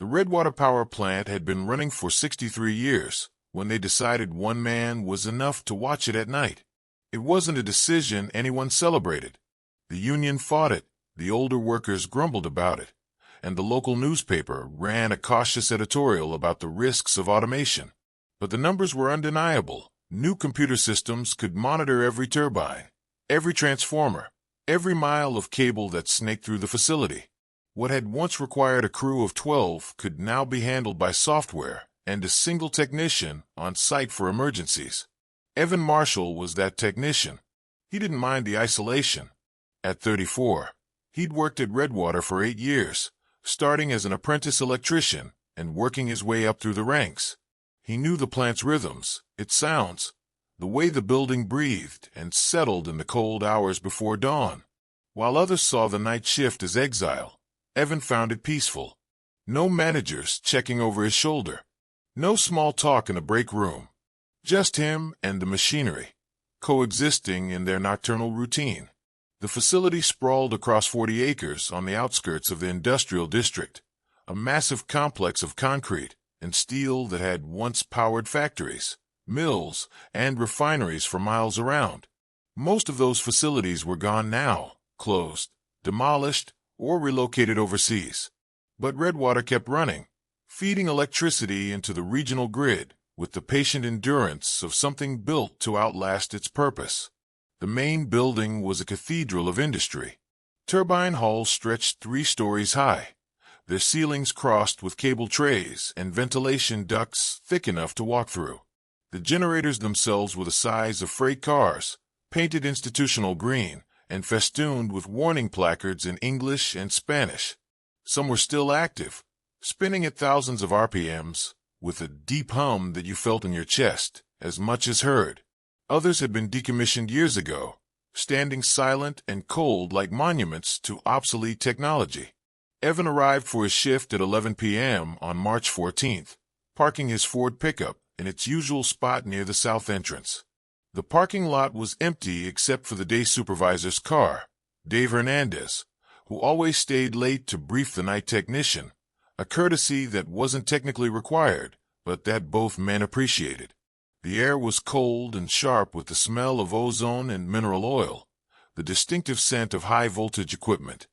The Redwater power plant had been running for 63 years when they decided one man was enough to watch it at night. It wasn't a decision anyone celebrated. The union fought it, the older workers grumbled about it, and the local newspaper ran a cautious editorial about the risks of automation. But the numbers were undeniable. New computer systems could monitor every turbine, every transformer, every mile of cable that snaked through the facility. What had once required a crew of 12 could now be handled by software and a single technician on site for emergencies. Evan Marshall was that technician. He didn't mind the isolation. At 34, he'd worked at Redwater for 8 years, starting as an apprentice electrician and working his way up through the ranks. He knew the plant's rhythms, its sounds, the way the building breathed and settled in the cold hours before dawn. While others saw the night shift as exile, Evan found it peaceful. No managers checking over his shoulder. No small talk in the break room. Just him and the machinery, coexisting in their nocturnal routine. The facility sprawled across 40 acres on the outskirts of the industrial district, a massive complex of concrete and steel that had once powered factories, mills, and refineries for miles around. Most of those facilities were gone now, closed, demolished, or relocated overseas. But Redwater kept running, feeding electricity into the regional grid with the patient endurance of something built to outlast its purpose. The main building was a cathedral of industry. Turbine halls stretched 3 stories high, their ceilings crossed with cable trays and ventilation ducts thick enough to walk through. The generators themselves were the size of freight cars, painted institutional green, and festooned with warning placards in English and Spanish. Some were still active, spinning at thousands of RPMs, with a deep hum that you felt in your chest, as much as heard. Others had been decommissioned years ago, standing silent and cold like monuments to obsolete technology. Evan arrived for his shift at 11 p.m. on March 14th, parking his Ford pickup in its usual spot near the south entrance. The parking lot was empty except for the day supervisor's car, Dave Hernandez, who always stayed late to brief the night technician, a courtesy that wasn't technically required, but that both men appreciated. The air was cold and sharp with the smell of ozone and mineral oil, the distinctive scent of high-voltage equipment.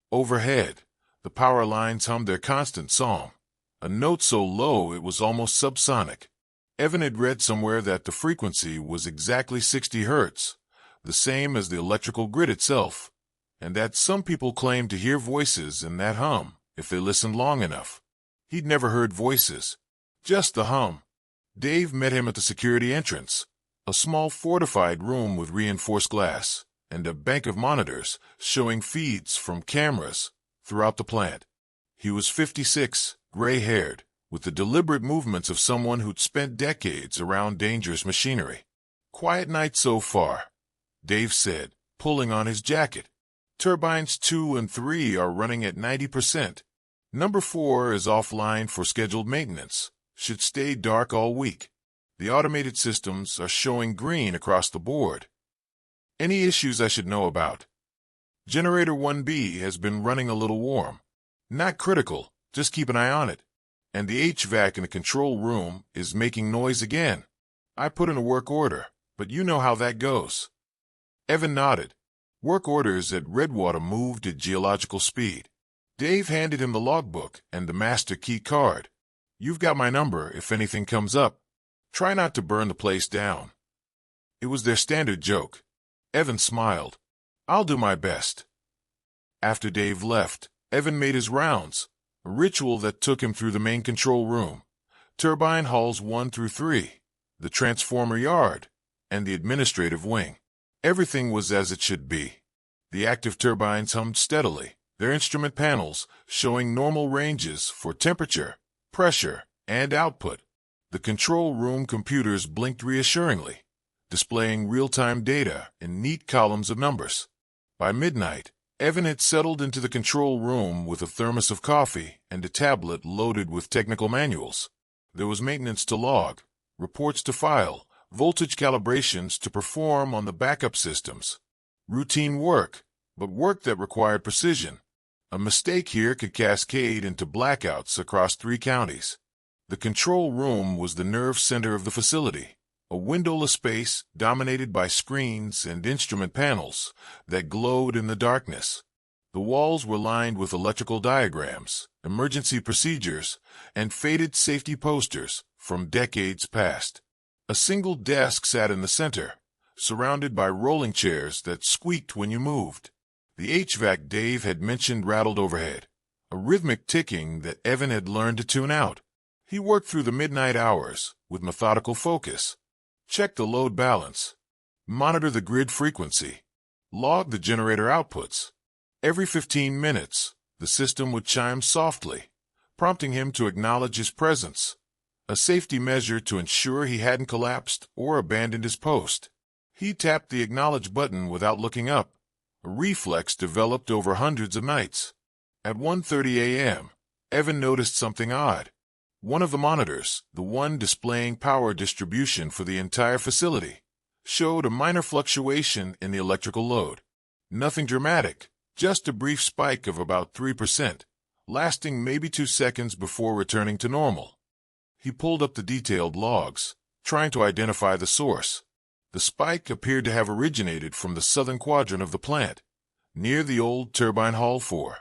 Overhead, the power lines hummed their constant song, a note so low it was almost subsonic. Evan had read somewhere that the frequency was exactly 60 hertz, the same as the electrical grid itself, and that some people claimed to hear voices in that hum if they listened long enough. He'd never heard voices, just the hum. Dave met him at the security entrance, a small fortified room with reinforced glass and a bank of monitors showing feeds from cameras throughout the plant. He was 56, gray-haired, with the deliberate movements of someone who'd spent decades around dangerous machinery. "Quiet night so far," Dave said, pulling on his jacket. "Turbines 2 and 3 are running at 90%. Number 4 is offline for scheduled maintenance. Should stay dark all week. The automated systems are showing green across the board. Any issues I should know about? Generator 1B has been running a little warm. Not critical, just keep an eye on it. And the HVAC in the control room is making noise again. I put in a work order, but you know how that goes." Evan nodded. Work orders at Redwater moved at geological speed. Dave handed him the logbook and the master key card. "You've got my number if anything comes up. Try not to burn the place down." It was their standard joke. Evan smiled. "I'll do my best." After Dave left, Evan made his rounds, a ritual that took him through the main control room, turbine halls 1 through 3, the transformer yard, and the administrative wing. Everything was as it should be. The active turbines hummed steadily, their instrument panels showing normal ranges for temperature, pressure, and output. The control room computers blinked reassuringly, displaying real-time data in neat columns of numbers. By midnight, Evan had settled into the control room with a thermos of coffee and a tablet loaded with technical manuals. There was maintenance to log, reports to file, voltage calibrations to perform on the backup systems. Routine work, but work that required precision. A mistake here could cascade into blackouts across 3 counties. The control room was the nerve center of the facility, a windowless space dominated by screens and instrument panels that glowed in the darkness. The walls were lined with electrical diagrams, emergency procedures, and faded safety posters from decades past. A single desk sat in the center, surrounded by rolling chairs that squeaked when you moved. The HVAC Dave had mentioned rattled overhead, a rhythmic ticking that Evan had learned to tune out. He worked through the midnight hours with methodical focus. Check the load balance. Monitor the grid frequency. Log the generator outputs. Every 15 minutes, the system would chime softly, prompting him to acknowledge his presence, a safety measure to ensure he hadn't collapsed or abandoned his post. He tapped the acknowledge button without looking up, a reflex developed over hundreds of nights. At 1:30 a.m., Evan noticed something odd. One of the monitors, the one displaying power distribution for the entire facility, showed a minor fluctuation in the electrical load. Nothing dramatic, just a brief spike of about 3%, lasting maybe 2 seconds before returning to normal. He pulled up the detailed logs, trying to identify the source. The spike appeared to have originated from the southern quadrant of the plant, near the old turbine Hall 4.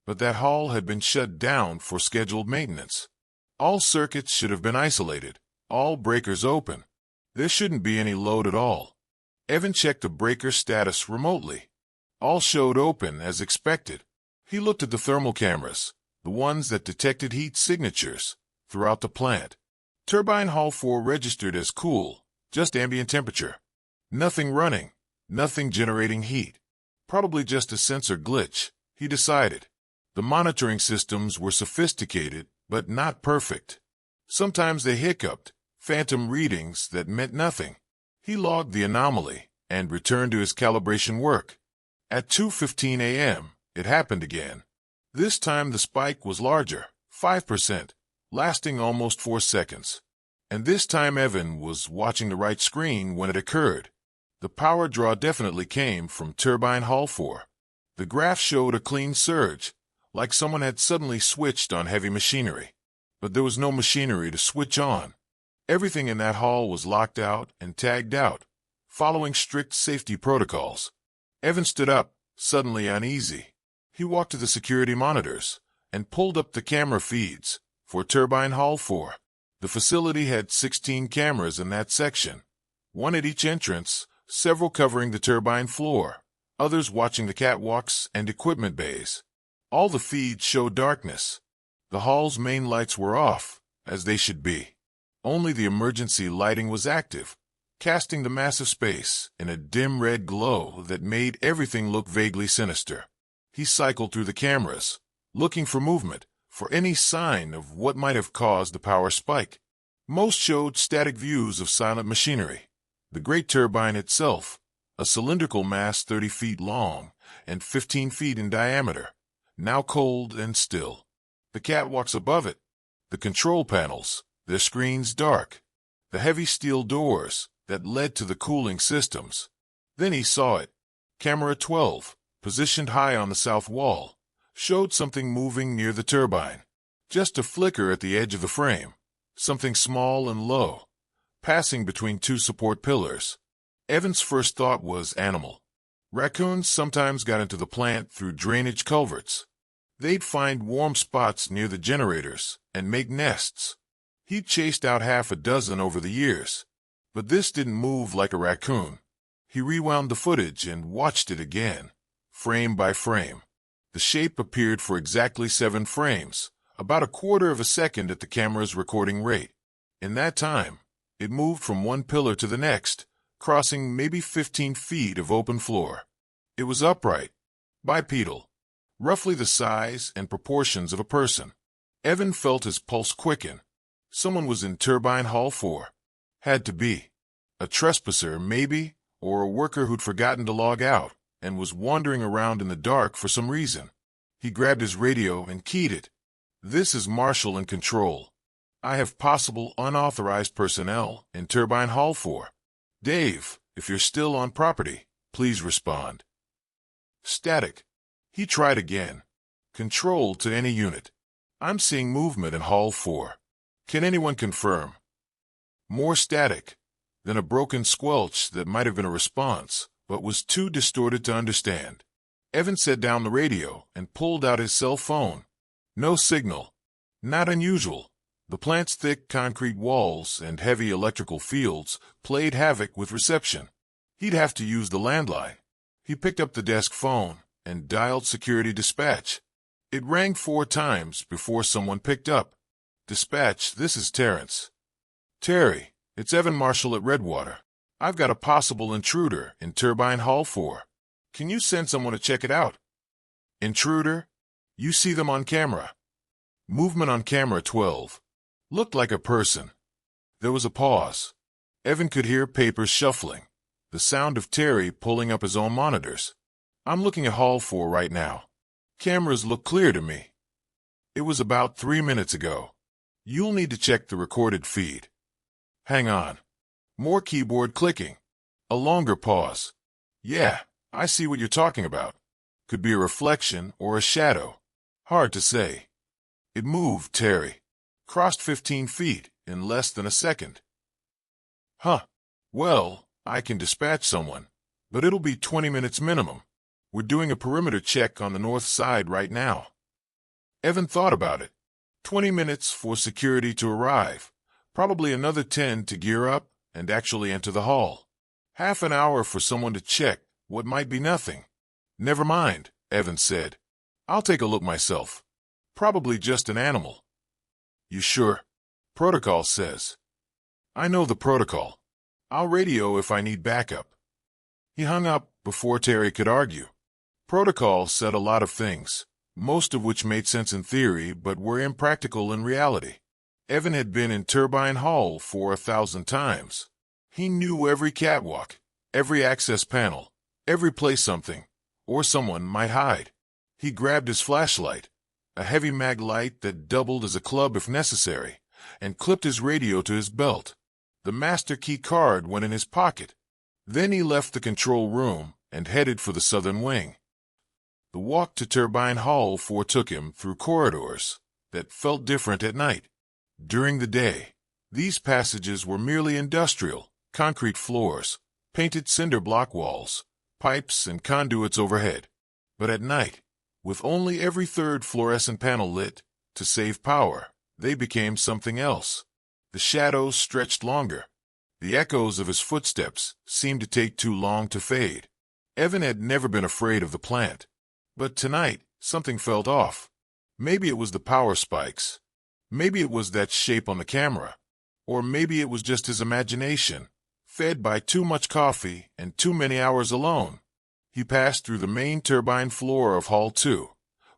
But that hall had been shut down for scheduled maintenance. All circuits should have been isolated, all breakers open. There shouldn't be any load at all. Evan checked the breaker status remotely. All showed open as expected. He looked at the thermal cameras, the ones that detected heat signatures, throughout the plant. Turbine Hall 4 registered as cool, just ambient temperature. Nothing running, nothing generating heat. Probably just a sensor glitch, he decided. The monitoring systems were sophisticated, but not perfect. Sometimes they hiccuped, phantom readings that meant nothing. He logged the anomaly and returned to his calibration work. At 2:15 a.m., it happened again. This time the spike was larger, 5%, lasting almost 4 seconds. And this time Evan was watching the right screen when it occurred. The power draw definitely came from Turbine Hall 4. The graph showed a clean surge, like someone had suddenly switched on heavy machinery. But there was no machinery to switch on. Everything in that hall was locked out and tagged out, following strict safety protocols. Evan stood up, suddenly uneasy. He walked to the security monitors and pulled up the camera feeds for Turbine Hall 4. The facility had 16 cameras in that section, one at each entrance, several covering the turbine floor, others watching the catwalks and equipment bays. All the feeds showed darkness. The hall's main lights were off, as they should be. Only the emergency lighting was active, casting the massive space in a dim red glow that made everything look vaguely sinister. He cycled through the cameras, looking for movement, for any sign of what might have caused the power spike. Most showed static views of silent machinery. The great turbine itself, a cylindrical mass 30 feet long and 15 feet in diameter, now cold and still. The catwalks above it, the control panels, their screens dark, the heavy steel doors that led to the cooling systems. Then he saw it. Camera 12, positioned high on the south wall, showed something moving near the turbine. Just a flicker at the edge of the frame, something small and low, passing between 2 support pillars. Evan's first thought was animal. Raccoons sometimes got into the plant through drainage culverts. They'd find warm spots near the generators and make nests. He'd chased out half a dozen over the years, but this didn't move like a raccoon. He rewound the footage and watched it again, frame by frame. The shape appeared for exactly 7 frames, about a quarter of a second at the camera's recording rate. In that time, it moved from one pillar to the next, crossing maybe 15 feet of open floor. It was upright, bipedal, roughly the size and proportions of a person. Evan felt his pulse quicken. Someone was in Turbine Hall 4. Had to be. A trespasser, maybe, or a worker who'd forgotten to log out and was wandering around in the dark for some reason. He grabbed his radio and keyed it. "This is Marshall in control. I have possible unauthorized personnel in Turbine Hall 4. Dave, if you're still on property, please respond." Static. He tried again. Control to any unit. I'm seeing movement in Hall 4. Can anyone confirm? More static. Then a broken squelch that might have been a response, but was too distorted to understand. Evan set down the radio and pulled out his cell phone. No signal. Not unusual. The plant's thick concrete walls and heavy electrical fields played havoc with reception. He'd have to use the landline. He picked up the desk phone and dialed security dispatch. It rang 4 times before someone picked up. Dispatch, this is Terrence. Terry, it's Evan Marshall at Redwater. I've got a possible intruder in Turbine Hall 4. Can you send someone to check it out? Intruder? You see them on camera. Movement on camera 12. Looked like a person. There was a pause. Evan could hear papers shuffling, the sound of Terry pulling up his own monitors. I'm looking at Hall 4 right now. Cameras look clear to me. It was about 3 minutes ago. You'll need to check the recorded feed. Hang on. More keyboard clicking. A longer pause. Yeah, I see what you're talking about. Could be a reflection or a shadow. Hard to say. It moved, Terry. Crossed 15 feet in less than a second. Huh. Well, I can dispatch someone, but it'll be 20 minutes minimum. We're doing a perimeter check on the north side right now. Evan thought about it. 20 minutes for security to arrive. Probably another 10 to gear up and actually enter the hall. Half an hour for someone to check what might be nothing. Never mind, Evan said. I'll take a look myself. Probably just an animal. You sure? Protocol says. I know the protocol. I'll radio if I need backup. He hung up before Terry could argue. Protocol said a lot of things, most of which made sense in theory but were impractical in reality. Evan had been in Turbine Hall 4 1,000 times. He knew every catwalk, every access panel, every place something or someone might hide. He grabbed his flashlight, a heavy mag light that doubled as a club if necessary, and clipped his radio to his belt. The master key card went in his pocket. Then he left the control room and headed for the southern wing. The walk to Turbine Hall 4 took him through corridors that felt different at night. During the day, these passages were merely industrial, concrete floors, painted cinder block walls, pipes and conduits overhead. But at night, with only every third fluorescent panel lit to save power, they became something else. The shadows stretched longer. The echoes of his footsteps seemed to take too long to fade. Evan had never been afraid of the plant. But tonight, something felt off. Maybe it was the power spikes. Maybe it was that shape on the camera. Or maybe it was just his imagination, fed by too much coffee and too many hours alone. He passed through the main turbine floor of Hall 2,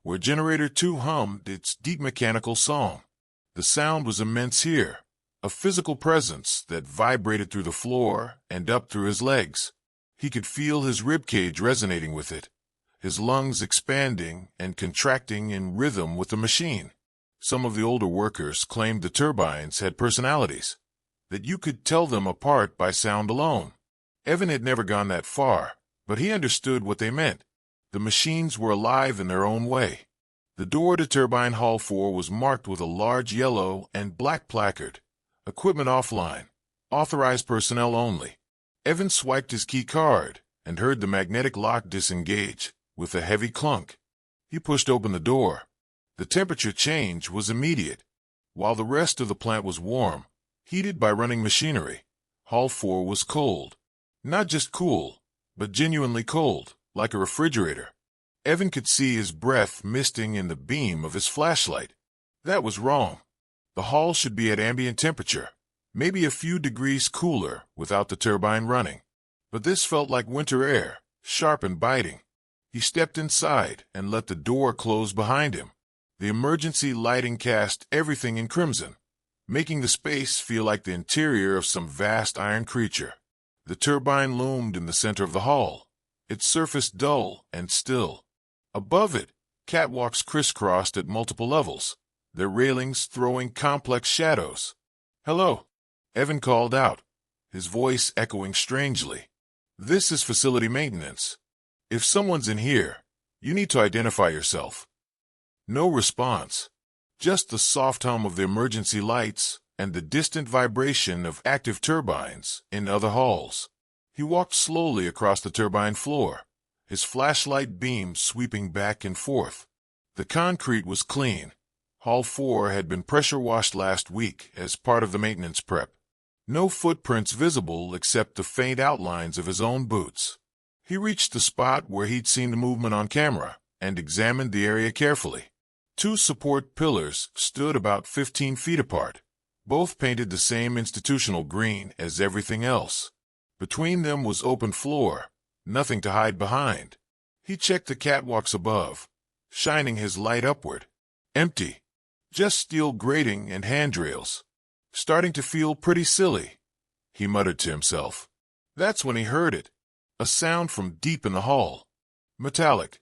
where Generator 2 hummed its deep mechanical song. The sound was immense here, a physical presence that vibrated through the floor and up through his legs. He could feel his ribcage resonating with it, his lungs expanding and contracting in rhythm with the machine. Some of the older workers claimed the turbines had personalities, that you could tell them apart by sound alone. Evan had never gone that far, but he understood what they meant. The machines were alive in their own way. The door to Turbine Hall 4 was marked with a large yellow and black placard. Equipment offline. Authorized personnel only. Evan swiped his key card and heard the magnetic lock disengage with a heavy clunk. He pushed open the door. The temperature change was immediate. While the rest of the plant was warm, heated by running machinery, Hall 4 was cold. Not just cool, but genuinely cold, like a refrigerator. Evan could see his breath misting in the beam of his flashlight. That was wrong. The hall should be at ambient temperature, maybe a few degrees cooler without the turbine running. But this felt like winter air, sharp and biting. He stepped inside and let the door close behind him. The emergency lighting cast everything in crimson, making the space feel like the interior of some vast iron creature. The turbine loomed in the center of the hall, its surface dull and still. Above it, catwalks crisscrossed at multiple levels, their railings throwing complex shadows. "Hello," Evan called out, his voice echoing strangely. "This is facility maintenance. If someone's in here, you need to identify yourself." No response. Just the soft hum of the emergency lights and the distant vibration of active turbines in other halls. He walked slowly across the turbine floor, his flashlight beam sweeping back and forth. The concrete was clean. Hall 4 had been pressure washed last week as part of the maintenance prep. No footprints visible except the faint outlines of his own boots. He reached the spot where he'd seen the movement on camera and examined the area carefully. 2 support pillars stood about 15 feet apart, both painted the same institutional green as everything else. Between them was open floor, nothing to hide behind. He checked the catwalks above, shining his light upward. Empty. Just steel grating and handrails. Starting to feel pretty silly, he muttered to himself. That's when he heard it. A sound from deep in the hall. Metallic.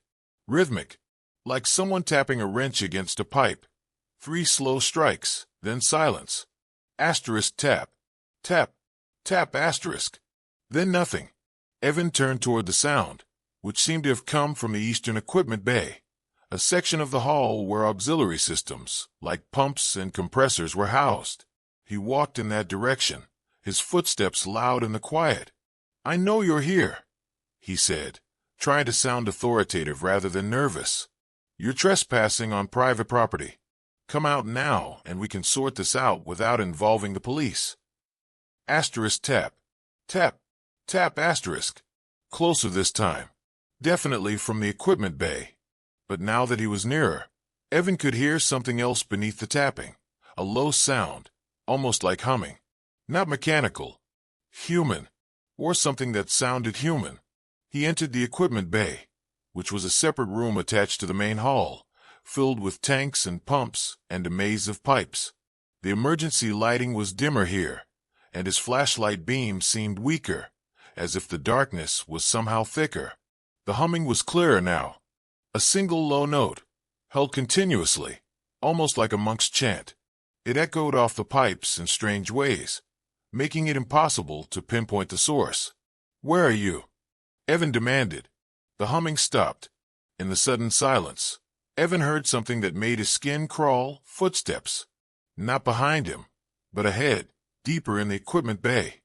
Rhythmic. Like someone tapping a wrench against a pipe. 3 slow strikes, then silence. Asterisk tap. Tap. Tap asterisk. Then nothing. Evan turned toward the sound, which seemed to have come from the eastern equipment bay, a section of the hall where auxiliary systems, like pumps and compressors, were housed. He walked in that direction, his footsteps loud in the quiet. "I know you're here," he said, trying to sound authoritative rather than nervous. "You're trespassing on private property. Come out now and we can sort this out without involving the police." Asterisk tap. Tap. Tap asterisk. Closer this time. Definitely from the equipment bay. But now that he was nearer, Evan could hear something else beneath the tapping. A low sound, almost like humming. Not mechanical. Human. Or something that sounded human. He entered the equipment bay, which was a separate room attached to the main hall, filled with tanks and pumps and a maze of pipes. The emergency lighting was dimmer here, and his flashlight beam seemed weaker, as if the darkness was somehow thicker. The humming was clearer now. A single low note, held continuously, almost like a monk's chant. It echoed off the pipes in strange ways, making it impossible to pinpoint the source. "Where are you?" Evan demanded. The humming stopped. In the sudden silence, Evan heard something that made his skin crawl. Footsteps. Not behind him, but ahead, deeper in the equipment bay.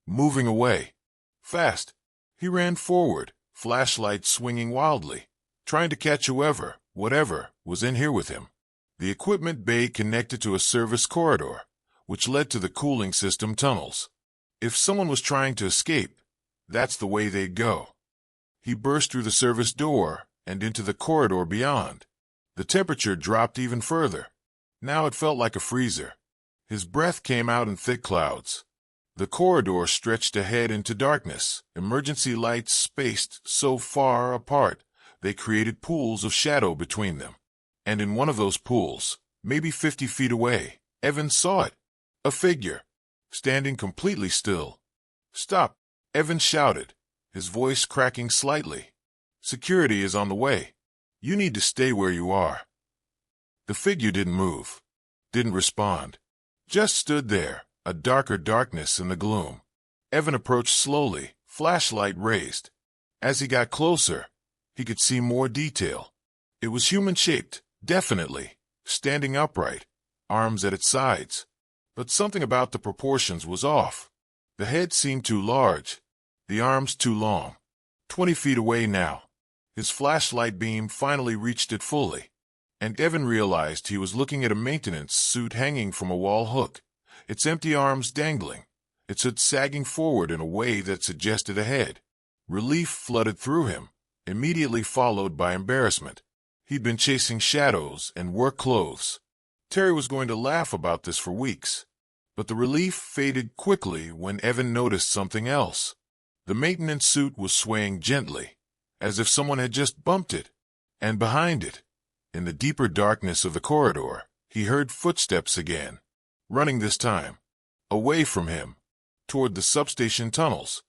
Moving away. Fast. He ran forward, flashlight swinging wildly, trying to catch whatever, was in here with him. The equipment bay connected to a service corridor, which led to the cooling system tunnels. If someone was trying to escape, that's the way they'd go. He burst through the service door and into the corridor beyond. The temperature dropped even further. Now it felt like a freezer. His breath came out in thick clouds. The corridor stretched ahead into darkness, emergency lights spaced so far apart they created pools of shadow between them. And in one of those pools, maybe 50 feet away, Evan saw it. A figure, standing completely still. "Stop!" Evan shouted, his voice cracking slightly. "Security is on the way. You need to stay where you are." The figure didn't move, didn't respond, just stood there, a darker darkness in the gloom. Evan approached slowly, flashlight raised. As he got closer, he could see more detail. It was human-shaped, definitely, standing upright, arms at its sides. But something about the proportions was off. The head seemed too large, the arms too long. 20 feet away now. His flashlight beam finally reached it fully, and Evan realized he was looking at a maintenance suit hanging from a wall hook, its empty arms dangling, its hood sagging forward in a way that suggested a head. Relief flooded through him, immediately followed by embarrassment. He'd been chasing shadows and work clothes. Terry was going to laugh about this for weeks. But the relief faded quickly when Evan noticed something else. The maintenance suit was swaying gently, as if someone had just bumped it. And behind it, in the deeper darkness of the corridor, he heard footsteps again. Running this time. Away from him. Toward the substation tunnels.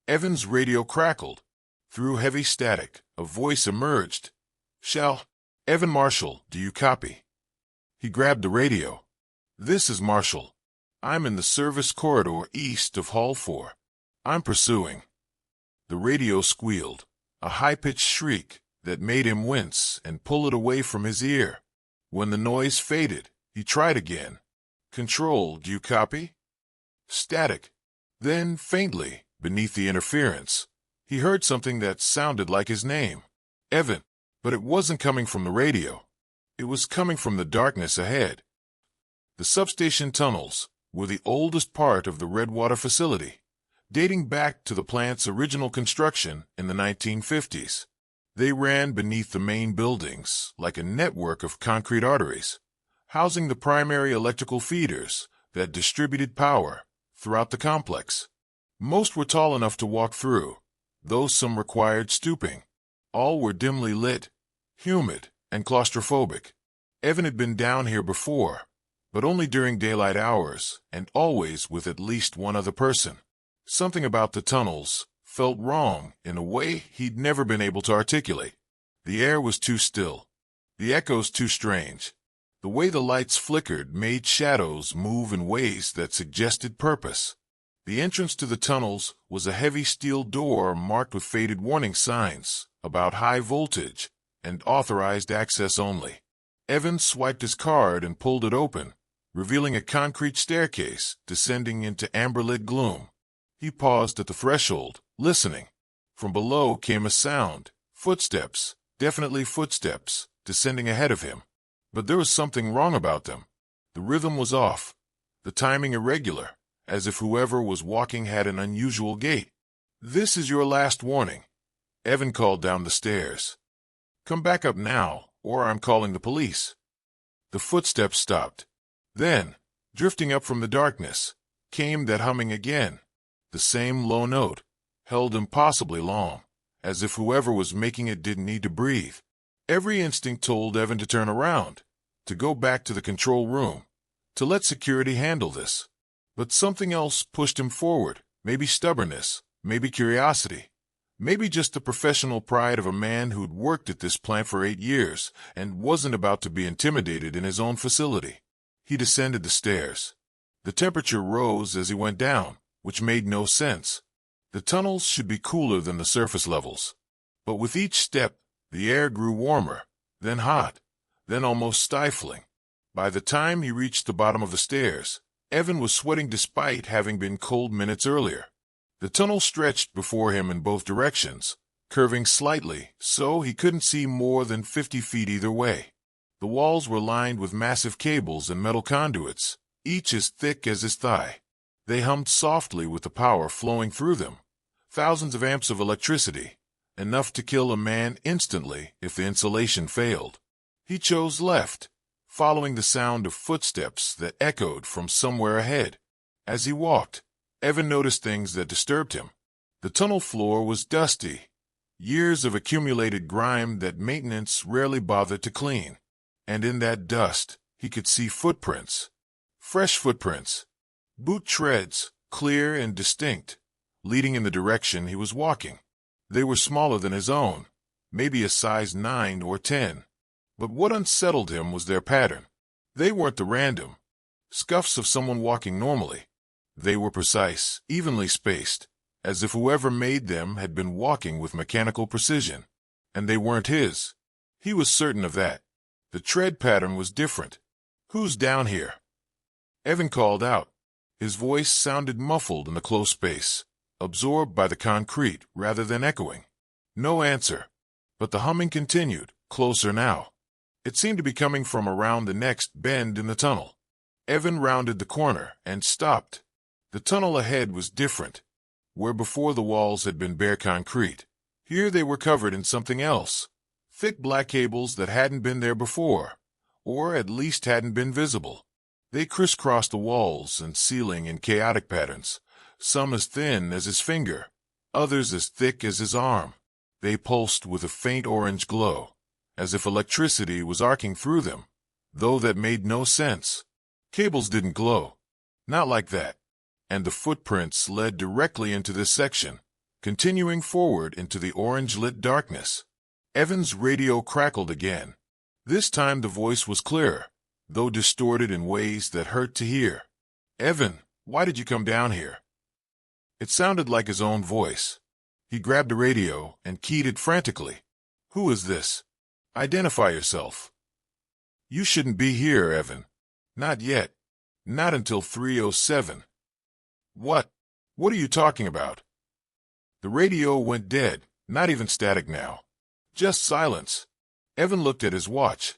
Evan's radio crackled. Through heavy static, a voice emerged. Evan Marshall, do you copy?" He grabbed the radio. "This is Marshall. I'm in the service corridor east of Hall 4. I'm pursuing." The radio squealed, a high-pitched shriek that made him wince and pull it away from his ear. When the noise faded, he tried again. Control, do you copy? Static. Then, faintly, beneath the interference, he heard something that sounded like his name. Evan. But it wasn't coming from the radio. It was coming from the darkness ahead. The substation tunnels were the oldest part of the Redwater facility, dating back to the plant's original construction in the 1950s. They ran beneath the main buildings like a network of concrete arteries, housing the primary electrical feeders that distributed power throughout the complex. Most were tall enough to walk through, though some required stooping. All were dimly lit, humid, and claustrophobic. Evan had been down here before, but only during daylight hours and always with at least one other person. Something about the tunnels felt wrong in a way he'd never been able to articulate. The air was too still, the echoes too strange. The way the lights flickered made shadows move in ways that suggested purpose. The entrance to the tunnels was a heavy steel door marked with faded warning signs about high voltage and authorized access only. Evan swiped his card and pulled it open, revealing a concrete staircase descending into amber-lit gloom. He paused at the threshold, listening. From below came a sound, footsteps, definitely footsteps, descending ahead of him. But there was something wrong about them. The rhythm was off, the timing irregular, as if whoever was walking had an unusual gait. "This is your last warning," Evan called down the stairs. "Come back up now, or I'm calling the police." The footsteps stopped. Then, drifting up from the darkness, came that humming again. The same low note, held impossibly long, as if whoever was making it didn't need to breathe. Every instinct told Evan to turn around, to go back to the control room, to let security handle this. But something else pushed him forward, maybe stubbornness, maybe curiosity, maybe just the professional pride of a man who'd worked at this plant for 8 years and wasn't about to be intimidated in his own facility. He descended the stairs. The temperature rose as he went down, which made no sense. The tunnels should be cooler than the surface levels. But with each step, the air grew warmer, then hot, then almost stifling. By the time he reached the bottom of the stairs, Evan was sweating despite having been cold minutes earlier. The tunnel stretched before him in both directions, curving slightly so he couldn't see more than 50 feet either way. The walls were lined with massive cables and metal conduits, each as thick as his thigh. They hummed softly with the power flowing through them. Thousands of amps of electricity, enough to kill a man instantly if the insulation failed. He chose left, following the sound of footsteps that echoed from somewhere ahead. As he walked, Evan noticed things that disturbed him. The tunnel floor was dusty, years of accumulated grime that maintenance rarely bothered to clean. And in that dust, he could see footprints. Fresh footprints. Boot treads, clear and distinct, leading in the direction he was walking. They were smaller than his own, maybe a size 9 or 10. But what unsettled him was their pattern. They weren't the random scuffs of someone walking normally. They were precise, evenly spaced, as if whoever made them had been walking with mechanical precision. And they weren't his. He was certain of that. The tread pattern was different. "Who's down here?" Evan called out. His voice sounded muffled in the close space, absorbed by the concrete rather than echoing. No answer. But the humming continued, closer now. It seemed to be coming from around the next bend in the tunnel. Evan rounded the corner and stopped. The tunnel ahead was different. Where before the walls had been bare concrete, here they were covered in something else. Thick black cables that hadn't been there before, or at least hadn't been visible. They crisscrossed the walls and ceiling in chaotic patterns, some as thin as his finger, others as thick as his arm. They pulsed with a faint orange glow, as if electricity was arcing through them, though that made no sense. Cables didn't glow. Not like that. And the footprints led directly into this section, continuing forward into the orange-lit darkness. Evan's radio crackled again. This time the voice was clearer, though distorted in ways that hurt to hear. "Evan, why did you come down here?" It sounded like his own voice. He grabbed the radio and keyed it frantically. "Who is this? Identify yourself." You shouldn't be here, Evan. Not yet. Not until 3:07. What? What are you talking about? The radio went dead, not even static now. Just silence. Evan looked at his watch.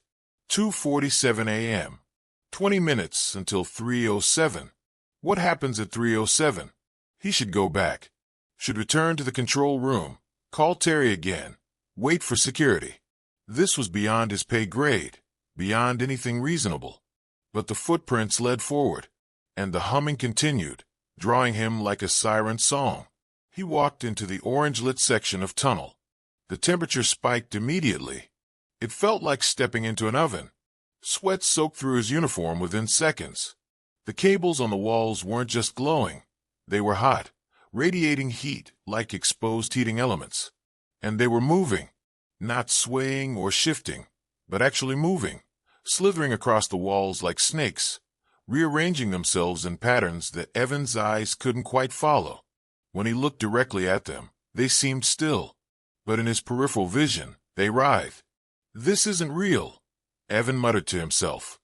2:47 a.m. 20 minutes until 3:07. What happens at 3:07? He should go back. Should return to the control room. Call Terry again. Wait for security. This was beyond his pay grade, beyond anything reasonable. But the footprints led forward, and the humming continued, drawing him like a siren song. He walked into the orange-lit section of tunnel. The temperature spiked immediately. It felt like stepping into an oven. Sweat soaked through his uniform within seconds. The cables on the walls weren't just glowing. They were hot, radiating heat like exposed heating elements. And they were moving, not swaying or shifting, but actually moving, slithering across the walls like snakes, rearranging themselves in patterns that Evan's eyes couldn't quite follow. When he looked directly at them, they seemed still, but in his peripheral vision, they writhed. This isn't real, Evan muttered to himself.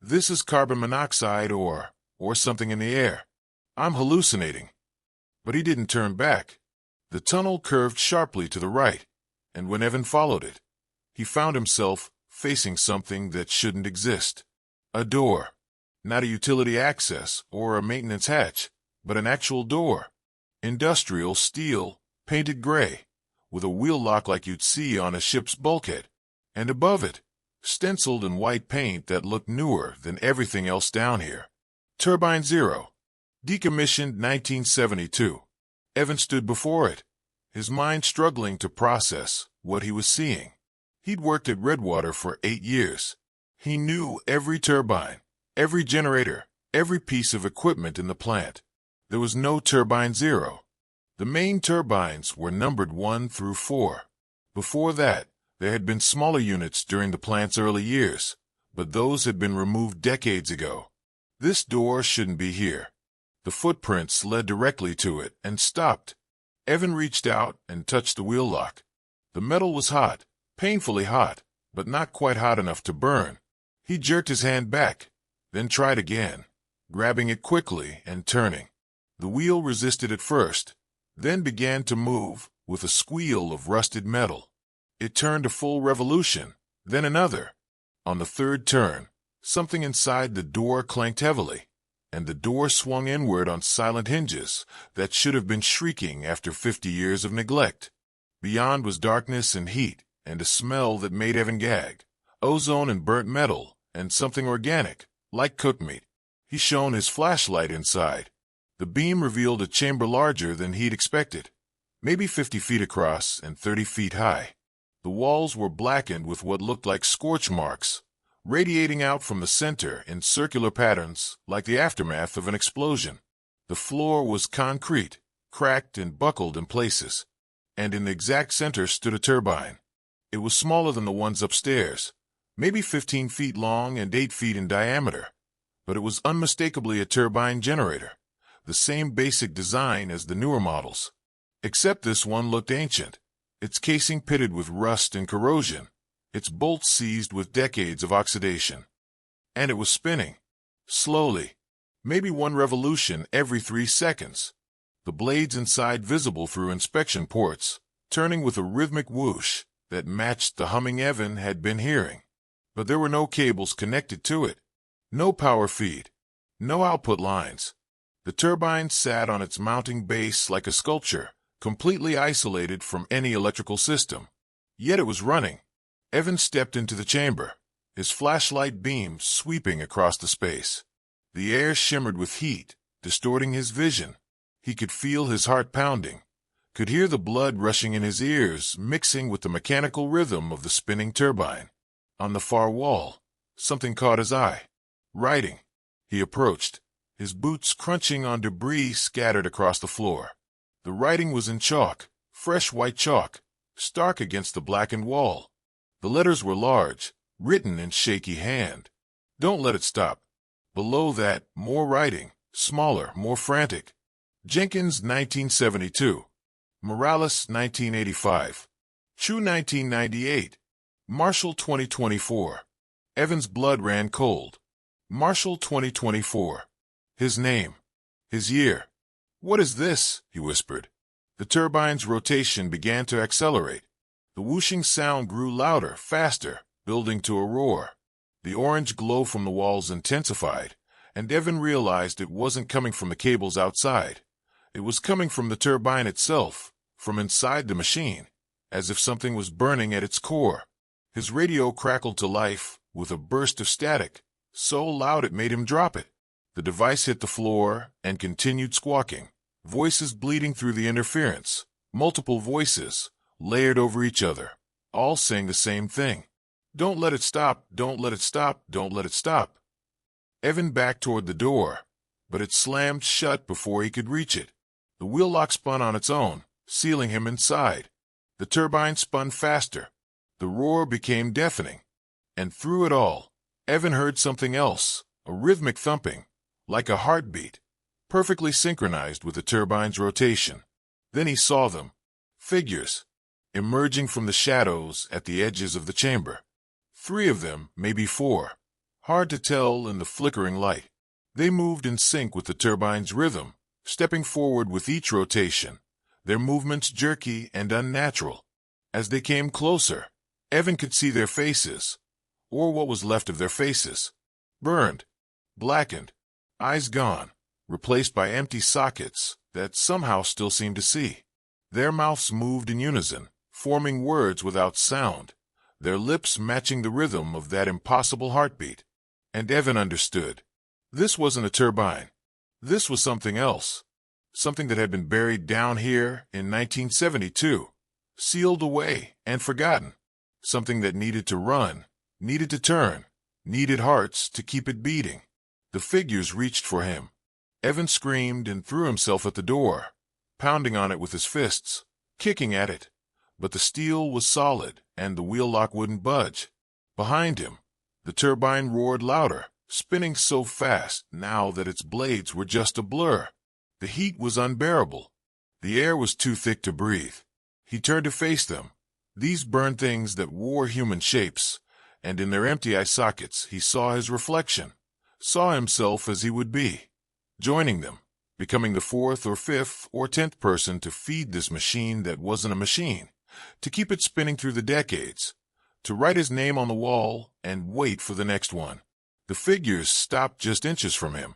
This is carbon monoxide or something in the air. I'm hallucinating. But he didn't turn back. The tunnel curved sharply to the right, and when Evan followed it, he found himself facing something that shouldn't exist. A door. Not a utility access or a maintenance hatch, but an actual door. Industrial steel, painted gray, with a wheel lock like you'd see on a ship's bulkhead. And above it, stenciled in white paint that looked newer than everything else down here. Turbine 0. Decommissioned 1972. Evan stood before it, his mind struggling to process what he was seeing. He'd worked at Redwater for 8 years. He knew every turbine, every generator, every piece of equipment in the plant. There was no Turbine 0. The main turbines were numbered 1 through 4. Before that, there had been smaller units during the plant's early years, but those had been removed decades ago. This door shouldn't be here. The footprints led directly to it and stopped. Evan reached out and touched the wheel lock. The metal was hot, painfully hot, but not quite hot enough to burn. He jerked his hand back, then tried again, grabbing it quickly and turning. The wheel resisted at first, then began to move with a squeal of rusted metal. It turned a full revolution, then another. On the third turn, something inside the door clanked heavily, and the door swung inward on silent hinges that should have been shrieking after 50 years of neglect. Beyond was darkness and heat, and a smell that made Evan gag. Ozone and burnt metal, and something organic, like cooked meat. He shone his flashlight inside. The beam revealed a chamber larger than he'd expected, maybe 50 feet across and 30 feet high. The walls were blackened with what looked like scorch marks, radiating out from the center in circular patterns like the aftermath of an explosion. The floor was concrete, cracked and buckled in places, and in the exact center stood a turbine. It was smaller than the ones upstairs, maybe 15 feet long and 8 feet in diameter, but it was unmistakably a turbine generator, the same basic design as the newer models. Except this one looked ancient, its casing pitted with rust and corrosion, its bolts seized with decades of oxidation. And it was spinning. Slowly. Maybe one revolution every 3 seconds. The blades inside visible through inspection ports, turning with a rhythmic whoosh that matched the humming Evan had been hearing. But there were no cables connected to it. No power feed. No output lines. The turbine sat on its mounting base like a sculpture, completely isolated from any electrical system. Yet it was running. Evan stepped into the chamber, his flashlight beam sweeping across the space. The air shimmered with heat, distorting his vision. He could feel his heart pounding, could hear the blood rushing in his ears, mixing with the mechanical rhythm of the spinning turbine. On the far wall, something caught his eye. Writing. He approached, his boots crunching on debris scattered across the floor. The writing was in chalk, fresh white chalk, stark against the blackened wall. The letters were large, written in shaky hand. Don't let it stop. Below that, more writing, smaller, more frantic. Jenkins, 1972. Morales, 1985. Chu, 1998. Marshall, 2024. Evan's blood ran cold. Marshall 2024. His name. His year. "What is this?" he whispered. The turbine's rotation began to accelerate. The whooshing sound grew louder, faster, building to a roar. The orange glow from the walls intensified, and Evan realized it wasn't coming from the cables outside. It was coming from the turbine itself, from inside the machine, as if something was burning at its core. His radio crackled to life with a burst of static, so loud it made him drop it. The device hit the floor and continued squawking, voices bleeding through the interference, multiple voices, layered over each other, all saying the same thing. "Don't let it stop, don't let it stop, don't let it stop." Evan backed toward the door, but it slammed shut before he could reach it. The wheel lock spun on its own, sealing him inside. The turbine spun faster. The roar became deafening. And through it all, Evan heard something else, a rhythmic thumping, like a heartbeat, perfectly synchronized with the turbine's rotation. Then he saw them, figures, emerging from the shadows at the edges of the chamber. 3 of them, maybe 4. Hard to tell in the flickering light. They moved in sync with the turbine's rhythm, stepping forward with each rotation, their movements jerky and unnatural. As they came closer, Evan could see their faces, or what was left of their faces. Burned, blackened, eyes gone, replaced by empty sockets that somehow still seemed to see. Their mouths moved in unison, forming words without sound, their lips matching the rhythm of that impossible heartbeat. And Evan understood. This wasn't a turbine. This was something else. Something that had been buried down here in 1972, sealed away and forgotten. Something that needed to run, needed to turn, needed hearts to keep it beating. The figures reached for him. Evan screamed and threw himself at the door, pounding on it with his fists, kicking at it. But the steel was solid, and the wheel lock wouldn't budge. Behind him, the turbine roared louder, spinning so fast now that its blades were just a blur. The heat was unbearable. The air was too thick to breathe. He turned to face them, these burned things that wore human shapes, and in their empty eye sockets he saw his reflection, saw himself as he would be, joining them, becoming the 4th or 5th or 10th person to feed this machine that wasn't a machine, to keep it spinning through the decades, to write his name on the wall and wait for the next one. The figures stopped just inches from him.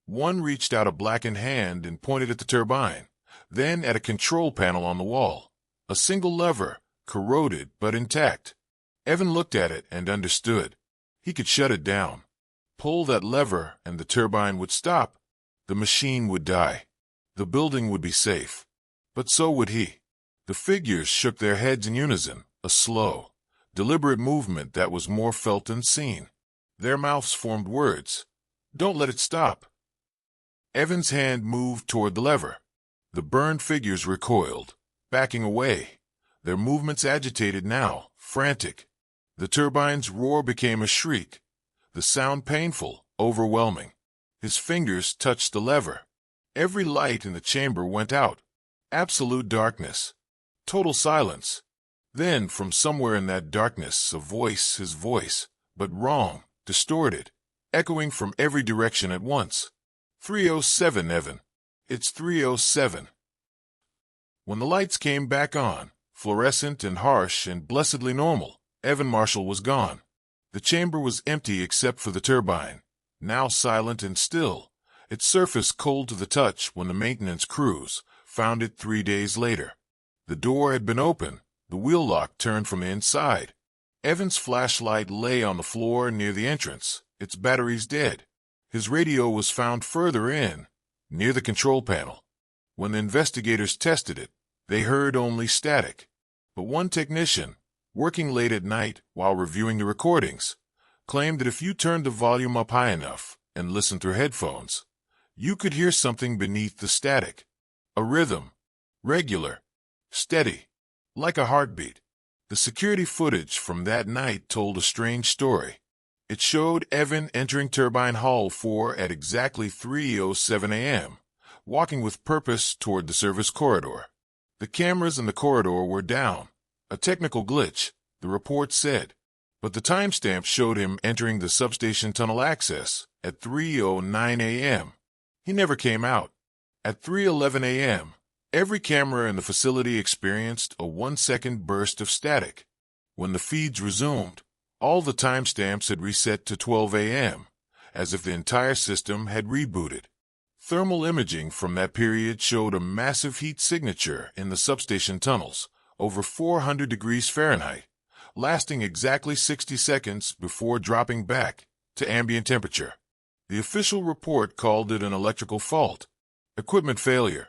One reached out a blackened hand and pointed at the turbine, then at a control panel on the wall, a single lever, corroded but intact. Evan looked at it and understood. He could shut it down. Pull that lever and the turbine would stop. The machine would die. The building would be safe. But so would he. The figures shook their heads in unison, a slow, deliberate movement that was more felt than seen. Their mouths formed words. "Don't let it stop." Evan's hand moved toward the lever. The burned figures recoiled, backing away, their movements agitated now, frantic. The turbine's roar became a shriek, the sound painful, overwhelming. His fingers touched the lever. Every light in the chamber went out. Absolute darkness. Total silence. Then, from somewhere in that darkness, a voice, his voice, but wrong, distorted, echoing from every direction at once. 307, Evan. It's 307. When the lights came back on, fluorescent and harsh and blessedly normal, Evan Marshall was gone. The chamber was empty except for the turbine, now silent and still, its surface cold to the touch when the maintenance crews found it 3 days later. The door had been open, the wheel lock turned from the inside. Evan's flashlight lay on the floor near the entrance, its batteries dead. His radio was found further in, near the control panel. When the investigators tested it, they heard only static. But one technician, working late at night while reviewing the recordings, claimed that if you turned the volume up high enough and listened through headphones, you could hear something beneath the static. A rhythm. Regular. Steady. Like a heartbeat. The security footage from that night told a strange story. It showed Evan entering Turbine Hall 4 at exactly 3:07 a.m., walking with purpose toward the service corridor. The cameras in the corridor were down. A technical glitch, the report said. but the timestamp showed him entering the substation tunnel access at 3:09 a.m. He never came out. At 3:11 a.m., every camera in the facility experienced a 1-second burst of static. When the feeds resumed, all the timestamps had reset to 12 a.m., as if the entire system had rebooted. Thermal imaging from that period showed a massive heat signature in the substation tunnels, over 400 degrees Fahrenheit, lasting exactly 60 seconds before dropping back to ambient temperature. The official report called it an electrical fault, equipment failure.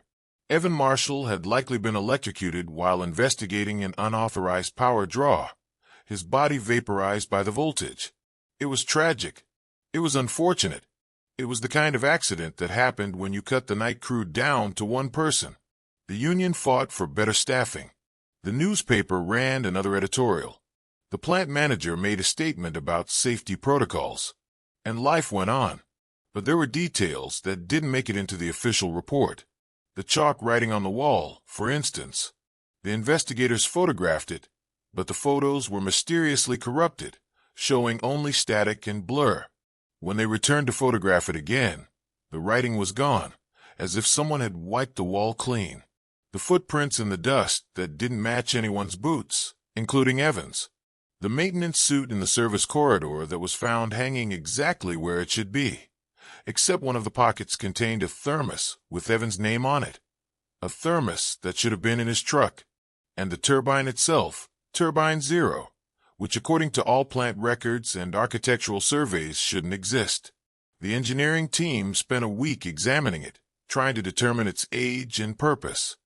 Evan Marshall had likely been electrocuted while investigating an unauthorized power draw, his body vaporized by the voltage. It was tragic. It was unfortunate. It was the kind of accident that happened when you cut the night crew down to one person. The union fought for better staffing. The newspaper ran another editorial. The plant manager made a statement about safety protocols. And life went on. But there were details that didn't make it into the official report. The chalk writing on the wall, for instance. The investigators photographed it, but the photos were mysteriously corrupted, showing only static and blur. When they returned to photograph it again, the writing was gone, as if someone had wiped the wall clean. The footprints in the dust that didn't match anyone's boots, including Evan's. The maintenance suit in the service corridor that was found hanging exactly where it should be, except one of the pockets contained a thermos with Evan's name on it. A thermos that should have been in his truck. And the turbine itself, Turbine 0, which according to all plant records and architectural surveys shouldn't exist. The engineering team spent a week examining it, trying to determine its age and purpose.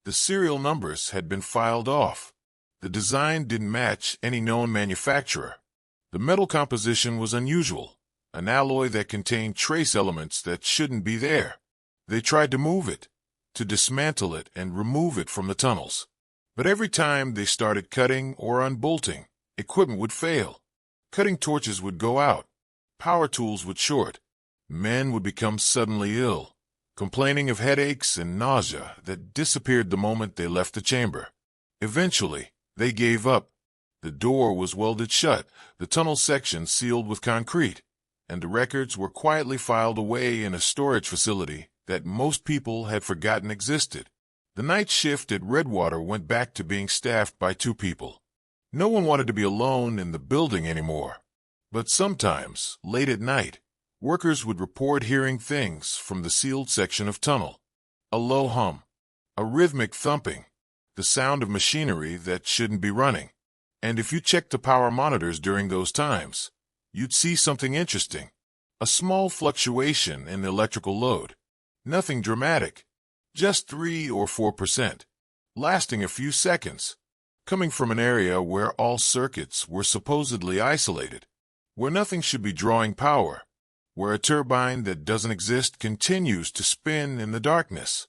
The serial numbers had been filed off. The design didn't match any known manufacturer. The metal composition was unusual, an alloy that contained trace elements that shouldn't be there. They tried to move it, to dismantle it and remove it from the tunnels. But every time they started cutting or unbolting, equipment would fail. Cutting torches would go out. Power tools would short. Men would become suddenly ill, complaining of headaches and nausea that disappeared the moment they left the chamber. Eventually, they gave up. The door was welded shut, the tunnel section sealed with concrete, and the records were quietly filed away in a storage facility that most people had forgotten existed. The night shift at Redwater went back to being staffed by 2 people. No one wanted to be alone in the building anymore. But sometimes, late at night, workers would report hearing things from the sealed section of tunnel. A low hum, a rhythmic thumping, the sound of machinery that shouldn't be running. And if you checked the power monitors during those times, you'd see something interesting. A small fluctuation in the electrical load. Nothing dramatic, just 3 or 4%, lasting a few seconds, coming from an area where all circuits were supposedly isolated, where nothing should be drawing power, where a turbine that doesn't exist continues to spin in the darkness.